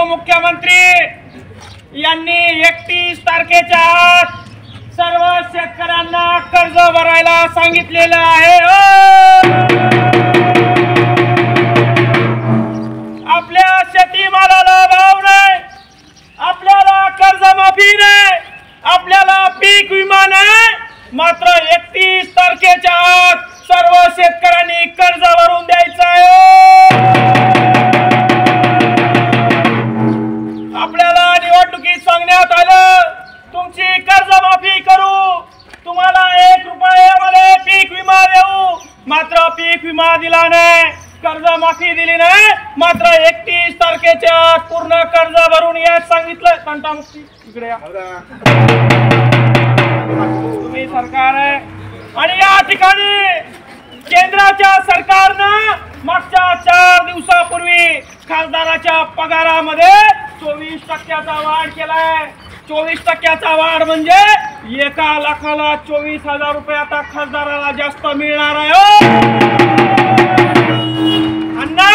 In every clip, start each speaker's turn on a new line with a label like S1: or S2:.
S1: उपमुख्यमंत्री यांनी 31 तारखेच्या आत सर्व शेतकऱ्यांना कर्ज भरायला सांगितलेलं आहे। आपल्या शेतीमालाला भाव नाही, आपल्याला कर्जमाफी नाही, आपल्याला पीक विमा नाही, मात्र 31 तारखेच्या आत सर्व शेतकऱ्यांनी कर्ज भरून द्यायचं आहे। आपल्याला निवडणुकीत सांगण्यात आलं तुमची कर्जमाफी करू, तुम्हाला 1 रुपयामध्ये पीक विमा देऊ, मात्र पीक विमा दिला नाही, कर्जमाफी दिली नाही, मात्र 31 तारखेच्या पूर्ण कर्ज भरून यायला सांगितलं। तंटामुक्ती इकडे या, तुम्ही सरकार आहे आणि या ठिकाणी केंद्राच्या सरकारनं मागच्या 4 दिवसापूर्वी खासदाराच्या पगारामध्ये 24% वाढ केलाय। 24% वाढ म्हणजे 1 लाखाला 24,000 रुपये आता खासदाराला जास्त मिळणार आहे। अण्णा,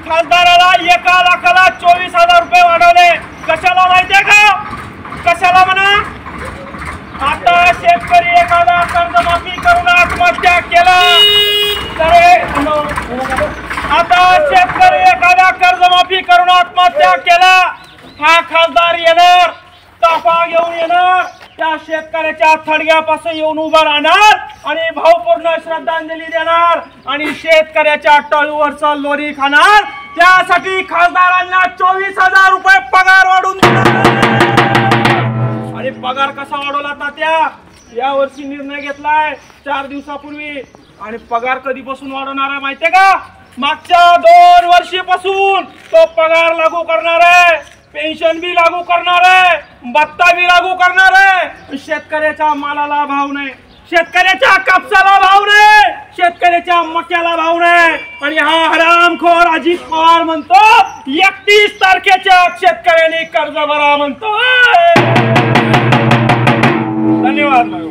S1: खासदाराला 1 लाखाला 24,000 रुपये वाढवले, कशाला माहितीये का? कशाला म्हणा? आता शेतकरी एखादा कर्जमाफी करून आत्महत्या केला तर कर्जमाफी करून आत्महत्या केला, हा खासदार येणार, ताफा घेऊन येणार, त्या शेतकऱ्याच्या थडग्यापासून येऊन उभा राहणार आणि भावपूर्ण श्रद्धांजली देणार आणि शेतकऱ्याच्या टळूवरचं लोणी खाणार। त्यासाठी खासदारांना 24,000 रुपये पगार वाढवून देणार। आणि पगार कसा वाढवला तात्या? या वर्षी निर्णय घेतलाय 4 दिवसापूर्वी, आणि पगार कधीपासून वाढवणार आहे माहितीये का? मागच्या 2 वर्षीपासून तो पगार लागू करणार आहे, पेन्शन बी लागू करणार आहे, भत्ता बी लागू करणार आहे। शेतकऱ्याच्या मालाला भाव नाही, शेतकऱ्याच्या कापसाला भाव नाही, शेतकऱ्याच्या मक्याला भाव नाही, आणि हा हरामखोर अजित पवार म्हणतो 31 तारखेच्या शेतकऱ्यांनी कर्ज भरा म्हणतो। धन्यवाद।